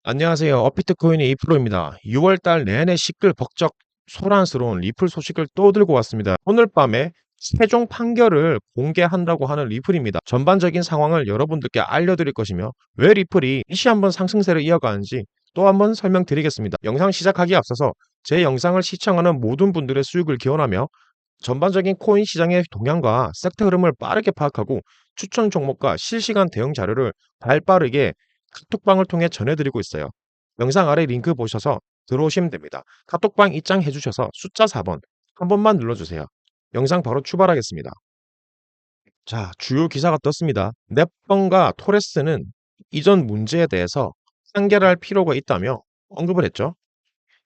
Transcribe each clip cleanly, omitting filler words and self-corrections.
안녕하세요. 업비트코인의 이프로입니다. 6월달 내내 시끌벅적 소란스러운 리플 소식을 또 들고 왔습니다. 오늘 밤에 최종 판결을 공개한다고 하는 리플입니다. 전반적인 상황을 여러분들께 알려드릴 것이며 왜 리플이 다시 한번 상승세를 이어가는지 또 한번 설명드리겠습니다. 영상 시작하기에 앞서서 제 영상을 시청하는 모든 분들의 수익을 기원하며 전반적인 코인 시장의 동향과 섹터 흐름을 빠르게 파악하고 추천 종목과 실시간 대응 자료를 발빠르게 카톡방을 통해 전해드리고 있어요. 영상 아래 링크 보셔서 들어오시면 됩니다. 카톡방 입장해 주셔서 숫자 4번 한 번만 눌러주세요. 영상 바로 출발하겠습니다. 자, 주요 기사가 떴습니다. 넵번과 토레스는 이전 문제에 대해서 판결할 필요가 있다며 언급을 했죠.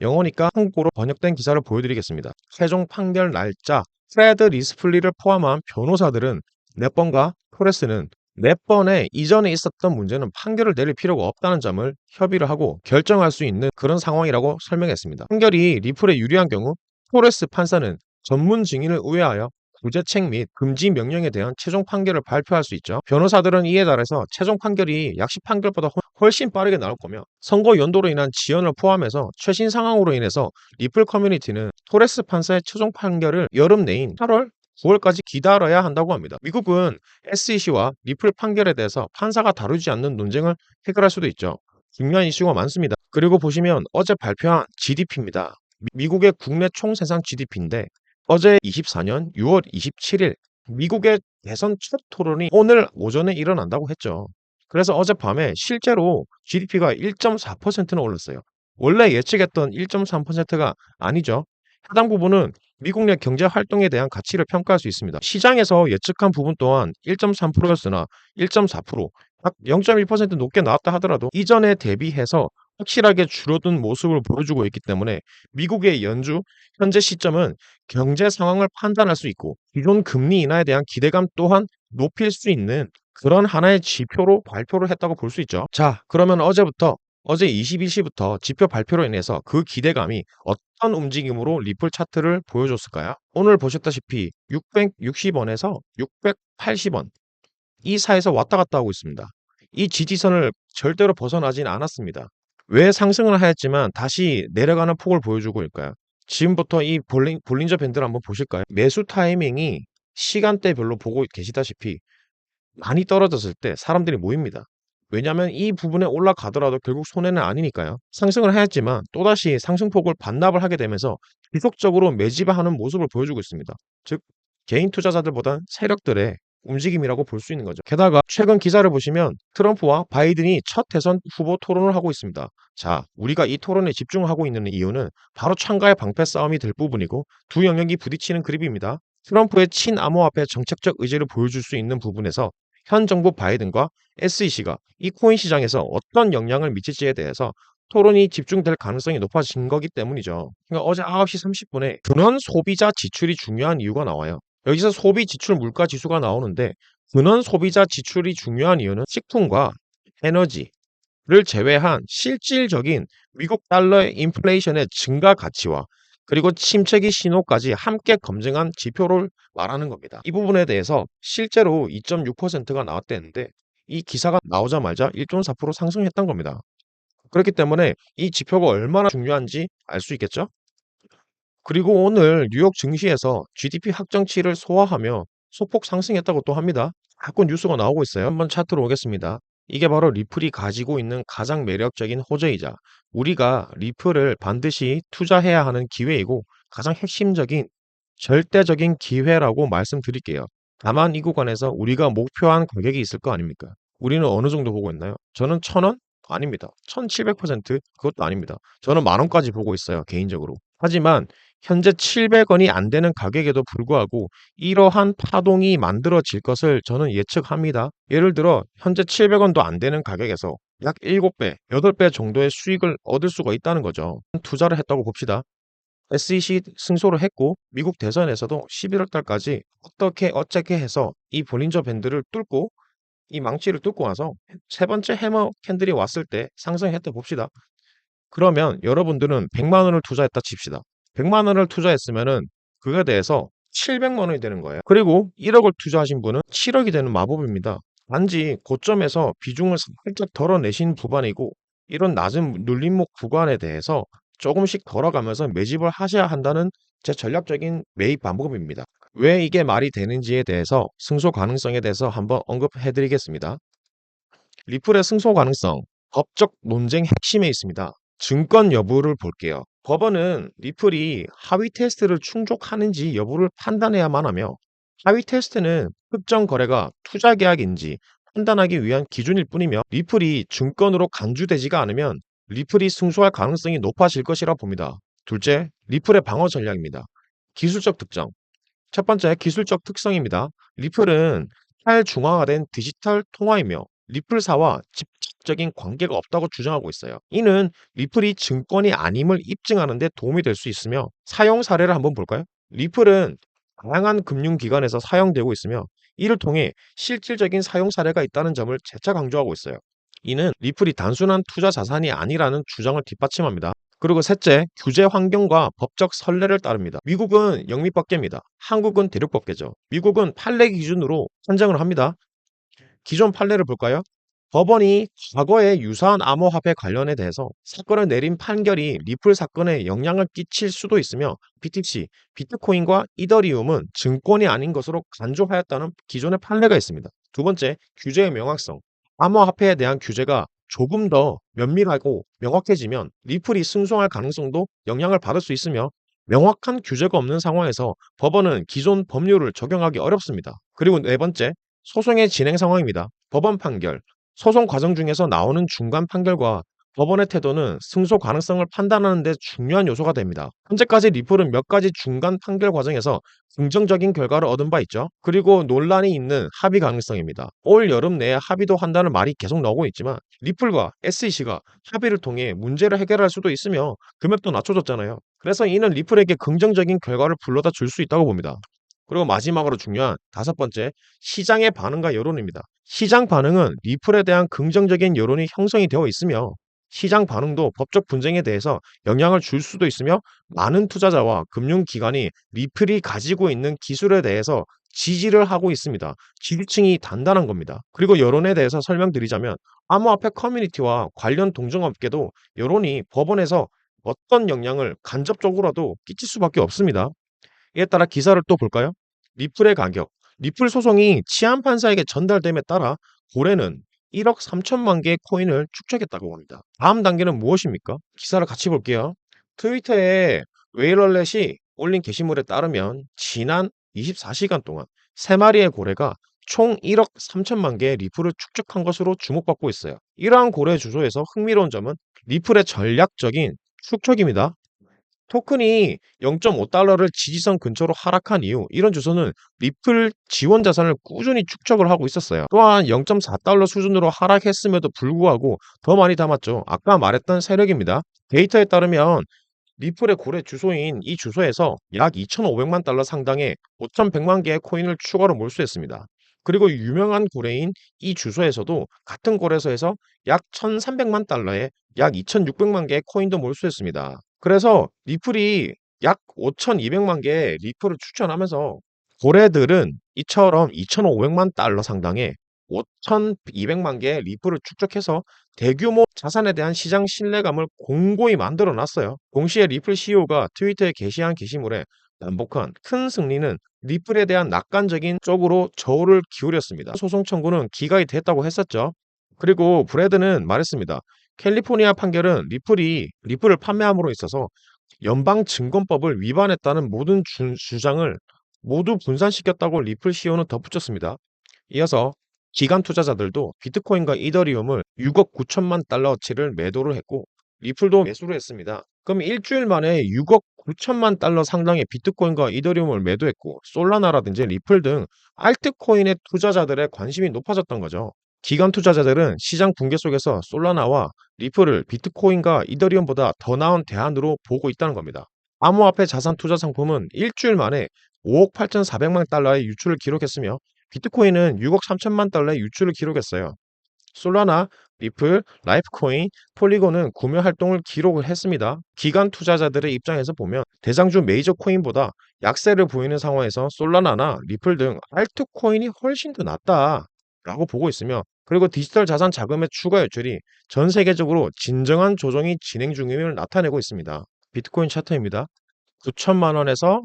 영어니까 한국어로 번역된 기사를 보여드리겠습니다. 최종 판결 날짜, 프레드 리스플리를 포함한 변호사들은 넷번과 토레스는 넷번에 이전에 있었던 문제는 판결을 내릴 필요가 없다는 점을 협의를 하고 결정할 수 있는 그런 상황이라고 설명했습니다. 판결이 리플에 유리한 경우 토레스 판사는 전문 증인을 우회하여 구제책 및 금지 명령에 대한 최종 판결을 발표할 수 있죠. 변호사들은 이에 따라서 최종 판결이 약식 판결보다 훨씬 빠르게 나올 거며 선거 연도로 인한 지연을 포함해서 최신 상황으로 인해서 리플 커뮤니티는 토레스 판사의 최종 판결을 여름 내인 8월 9월까지 기다려야 한다고 합니다. 미국은 SEC와 리플 판결에 대해서 판사가 다루지 않는 논쟁을 해결할 수도 있죠. 중요한 이슈가 많습니다. 그리고 보시면 어제 발표한 GDP입니다. 미국의 국내 총생산 GDP인데 어제 24년 6월 27일 미국의 대선 첫 토론이 오늘 오전에 일어난다고 했죠. 그래서 어젯밤에 실제로 GDP가 1.4%는 올랐어요. 원래 예측했던 1.3%가 아니죠. 해당 부분은 미국 내 경제 활동에 대한 가치를 평가할 수 있습니다. 시장에서 예측한 부분 또한 1.3%였으나 1.4%, 약 0.1% 높게 나왔다 하더라도 이전에 대비해서 확실하게 줄어든 모습을 보여주고 있기 때문에 미국의 연준 현재 시점은 경제 상황을 판단할 수 있고 기존 금리 인하에 대한 기대감 또한 높일 수 있는 그런 하나의 지표로 발표를 했다고 볼 수 있죠. 자, 그러면 어제 21시부터 지표 발표로 인해서 그 기대감이 어떤 움직임으로 리플 차트를 보여줬을까요? 오늘 보셨다시피 660원에서 680원 이 사이에서 왔다 갔다 하고 있습니다. 이 지지선을 절대로 벗어나진 않았습니다. 왜 상승을 하였지만 다시 내려가는 폭을 보여주고 있을까요? 지금부터 이 볼린저 밴드를 한번 보실까요? 매수 타이밍이 시간대별로 보고 계시다시피 많이 떨어졌을 때 사람들이 모입니다. 왜냐하면 이 부분에 올라가더라도 결국 손해는 아니니까요. 상승을 하였지만 또다시 상승폭을 반납을 하게 되면서 지속적으로 매집하는 모습을 보여주고 있습니다. 즉 개인 투자자들보단 세력들의 움직임이라고 볼 수 있는 거죠. 게다가 최근 기사를 보시면 트럼프와 바이든이 첫 대선 후보 토론을 하고 있습니다. 자, 우리가 이 토론에 집중하고 있는 이유는 바로 창가의 방패 싸움이 될 부분이고 두 영역이 부딪히는 그림입니다. 트럼프의 친암호화폐 정책적 의지를 보여줄 수 있는 부분에서 현 정부 바이든과 SEC가 이 코인 시장에서 어떤 영향을 미칠지에 대해서 토론이 집중될 가능성이 높아진 거기 때문이죠. 그러니까 어제 9시 30분에 근원 소비자 지출이 중요한 이유가 나와요. 여기서 소비 지출 물가 지수가 나오는데 근원 소비자 지출이 중요한 이유는 식품과 에너지를 제외한 실질적인 미국 달러의 인플레이션의 증가 가치와 그리고 침체기 신호까지 함께 검증한 지표를 말하는 겁니다. 이 부분에 대해서 실제로 2.6%가 나왔대는데 이 기사가 나오자마자 1.4% 상승했던 겁니다. 그렇기 때문에 이 지표가 얼마나 중요한지 알 수 있겠죠? 그리고 오늘 뉴욕 증시에서 GDP 확정치를 소화하며 소폭 상승했다고 또 합니다. 자꾸 뉴스가 나오고 있어요. 한번 차트로 오겠습니다. 이게 바로 리플이 가지고 있는 가장 매력적인 호재이자 우리가 리플을 반드시 투자해야 하는 기회이고 가장 핵심적인 절대적인 기회라고 말씀드릴게요. 다만 이 구간에서 우리가 목표한 가격이 있을 거 아닙니까? 우리는 어느 정도 보고 있나요? 저는 1,000원? 아닙니다. 1,700% 그것도 아닙니다. 저는 만 원까지 보고 있어요, 개인적으로. 하지만 현재 700원이 안 되는 가격에도 불구하고 이러한 파동이 만들어질 것을 저는 예측합니다. 예를 들어 현재 700원도 안 되는 가격에서 약 7배, 8배 정도의 수익을 얻을 수가 있다는 거죠. 투자를 했다고 봅시다. SEC 승소를 했고 미국 대선에서도 11월 달까지 어떻게 해서 이 볼린저 밴드를 뚫고 이 망치를 뚫고 나서 세 번째 해머 캔들이 왔을 때 상승했다 봅시다. 그러면 여러분들은 100만 원을 투자했다 칩시다. 100만 원을 투자했으면은 그거에 대해서 700만 원이 되는 거예요. 그리고 1억을 투자하신 분은 7억이 되는 마법입니다. 단지 고점에서 비중을 살짝 덜어내신 부분이고 이런 낮은 눌림목 구간에 대해서 조금씩 걸어가면서 매집을 하셔야 한다는 제 전략적인 매입 방법입니다. 왜 이게 말이 되는지에 대해서 승소 가능성에 대해서 한번 언급해 드리겠습니다. 리플의 승소 가능성, 법적 논쟁 핵심에 있습니다. 증권 여부를 볼게요. 법원은 리플이 하위 테스트를 충족하는지 여부를 판단해야만 하며, 하위 테스트는 특정 거래가 투자 계약인지 판단하기 위한 기준일 뿐이며, 리플이 증권으로 간주되지가 않으면 리플이 승소할 가능성이 높아질 것이라 봅니다. 둘째, 리플의 방어 전략입니다. 기술적 특정. 첫 번째, 기술적 특성입니다. 리플은 탈중앙화된 디지털 통화이며 리플사와 직접적인 관계가 없다고 주장하고 있어요. 이는 리플이 증권이 아님을 입증하는 데 도움이 될 수 있으며, 사용 사례를 한번 볼까요? 리플은 다양한 금융기관에서 사용되고 있으며 이를 통해 실질적인 사용 사례가 있다는 점을 재차 강조하고 있어요. 이는 리플이 단순한 투자 자산이 아니라는 주장을 뒷받침합니다. 그리고 셋째, 규제 환경과 법적 선례를 따릅니다. 미국은 영미법계입니다. 한국은 대륙법계죠. 미국은 판례 기준으로 판정을 합니다. 기존 판례를 볼까요? 법원이 과거의 유사한 암호화폐 관련에 대해서 사건을 내린 판결이 리플 사건에 영향을 끼칠 수도 있으며, BTC, 비트코인과 이더리움은 증권이 아닌 것으로 간주하였다는 기존의 판례가 있습니다. 두 번째, 규제의 명확성. 암호화폐에 대한 규제가 조금 더 면밀하고 명확해지면 리플이 승소할 가능성도 영향을 받을 수 있으며, 명확한 규제가 없는 상황에서 법원은 기존 법률을 적용하기 어렵습니다. 그리고 네 번째, 소송의 진행 상황입니다. 법원 판결, 소송 과정 중에서 나오는 중간 판결과 법원의 태도는 승소 가능성을 판단하는 데 중요한 요소가 됩니다. 현재까지 리플은 몇 가지 중간 판결 과정에서 긍정적인 결과를 얻은 바 있죠. 그리고 논란이 있는 합의 가능성입니다. 올 여름 내에 합의도 한다는 말이 계속 나오고 있지만, 리플과 SEC가 합의를 통해 문제를 해결할 수도 있으며 금액도 낮춰졌잖아요. 그래서 이는 리플에게 긍정적인 결과를 불러다 줄 수 있다고 봅니다. 그리고 마지막으로 중요한 다섯 번째, 시장의 반응과 여론입니다. 시장 반응은 리플에 대한 긍정적인 여론이 형성이 되어 있으며, 시장 반응도 법적 분쟁에 대해서 영향을 줄 수도 있으며, 많은 투자자와 금융기관이 리플이 가지고 있는 기술에 대해서 지지를 하고 있습니다. 지지층이 단단한 겁니다. 그리고 여론에 대해서 설명드리자면, 암호화폐 커뮤니티와 관련 동종업계도 여론이 법원에서 어떤 영향을 간접적으로라도 끼칠 수밖에 없습니다. 이에 따라 기사를 또 볼까요? 리플의 가격. 리플 소송이 치안 판사에게 전달됨에 따라 고래는 1억 3천만 개의 코인을 축적했다고 합니다. 다음 단계는 무엇입니까? 기사를 같이 볼게요. 트위터에 웨일럴렛이 올린 게시물에 따르면 지난 24시간 동안 3마리의 고래가 총 1억 3천만 개의 리플을 축적한 것으로 주목받고 있어요. 이러한 고래 주소에서 흥미로운 점은 리플의 전략적인 축적입니다. 토큰이 0.5달러를 지지선 근처로 하락한 이후 이런 주소는 리플 지원 자산을 꾸준히 축적을 하고 있었어요. 또한 0.4달러 수준으로 하락했음에도 불구하고 더 많이 담았죠. 아까 말했던 세력입니다. 데이터에 따르면 리플의 고래 주소인 이 주소에서 약 2,500만 달러 상당의 5,100만 개의 코인을 추가로 몰수했습니다. 그리고 유명한 고래인 이 주소에서도 같은 거래소에서 약 1,300만 달러에 약 2,600만 개의 코인도 몰수했습니다. 그래서 리플이 약 5,200만 개의 리플을 추천하면서, 고래들은 이처럼 2,500만 달러 상당의 5,200만 개의 리플을 축적해서 대규모 자산에 대한 시장 신뢰감을 공고히 만들어 놨어요. 동시에 리플 CEO가 트위터에 게시한 게시물에 남북한 큰 승리는 리플에 대한 낙관적인 쪽으로 저울을 기울였습니다. 소송 청구는 기각이 됐다고 했었죠. 그리고 브래드는 말했습니다. 캘리포니아 판결은 리플을 판매함으로 있어서 연방증권법을 위반했다는 모든 주장을 모두 분산시켰다고 리플 CEO는 덧붙였습니다. 이어서 기관 투자자들도 비트코인과 이더리움을 6억 9천만 달러어치를 매도를 했고, 리플도 매수를 했습니다. 그럼 일주일 만에 6억 9천만 달러 상당의 비트코인과 이더리움을 매도했고, 솔라나라든지 리플 등 알트코인의 투자자들의 관심이 높아졌던 거죠. 기관 투자자들은 시장 붕괴 속에서 솔라나와 리플을 비트코인과 이더리움보다 더 나은 대안으로 보고 있다는 겁니다. 암호화폐 자산 투자 상품은 일주일 만에 5억 8,400만 달러의 유출을 기록했으며, 비트코인은 6억 3천만 달러의 유출을 기록했어요. 솔라나, 리플, 라이프코인, 폴리곤은 구매 활동을 기록을 했습니다. 기관 투자자들의 입장에서 보면 대장주 메이저 코인보다 약세를 보이는 상황에서 솔라나나 리플 등 알트코인이 훨씬 더 낫다라고 보고 있으며, 그리고 디지털 자산 자금의 추가 유출이 전 세계적으로 진정한 조정이 진행 중임을 나타내고 있습니다. 비트코인 차트입니다. 9천만 원에서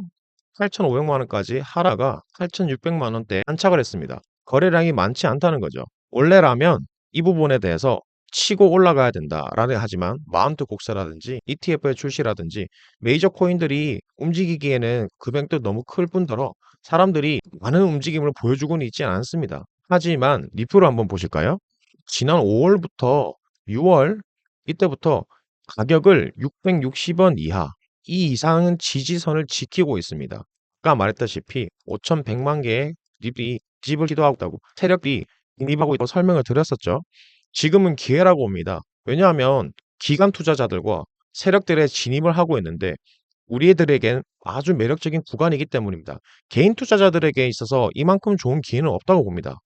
8,500만 원까지 하락가 8,600만 원대에 안착을 했습니다. 거래량이 많지 않다는 거죠. 원래라면 이 부분에 대해서 치고 올라가야 된다라는 하지만 마운트 곡사라든지 ETF의 출시라든지 메이저 코인들이 움직이기에는 금액도 너무 클 뿐더러 사람들이 많은 움직임을 보여주고는 있지 않습니다. 하지만 리플을 한번 보실까요? 지난 5월부터 6월 이때부터 가격을 660원 이하 이 이상은 지지선을 지키고 있습니다. 아까 말했다시피 5,100만 개의 립이 집을 기도하고 있다고 세력이 진입하고 있다고 설명을 드렸었죠. 지금은 기회라고 봅니다. 왜냐하면 기관 투자자들과 세력들의 진입을 하고 있는데 우리들에겐 아주 매력적인 구간이기 때문입니다. 개인 투자자들에게 있어서 이만큼 좋은 기회는 없다고 봅니다.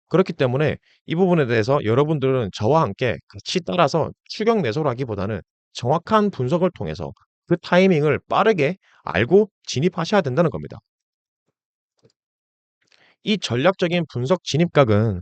그렇기 때문에 이 부분에 대해서 여러분들은 저와 함께 같이 따라서 추격 매수를 하기보다는 정확한 분석을 통해서 그 타이밍을 빠르게 알고 진입하셔야 된다는 겁니다. 이 전략적인 분석 진입각은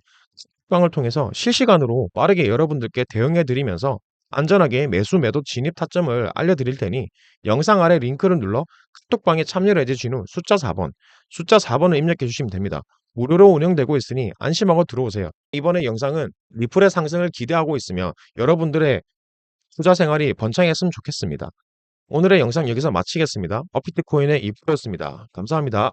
을 통해서 실시간으로 빠르게 여러분들께 대응해 드리면서 안전하게 매수 매도 진입 타점을 알려드릴 테니 영상 아래 링크를 눌러 카톡방에 참여를 해주신 후 숫자 4번을 입력해 주시면 됩니다. 무료로 운영되고 있으니 안심하고 들어오세요. 이번에 영상은 리플의 상승을 기대하고 있으며 여러분들의 투자 생활이 번창했으면 좋겠습니다. 오늘의 영상 여기서 마치겠습니다. 버피트코인의 이프로였습니다. 감사합니다.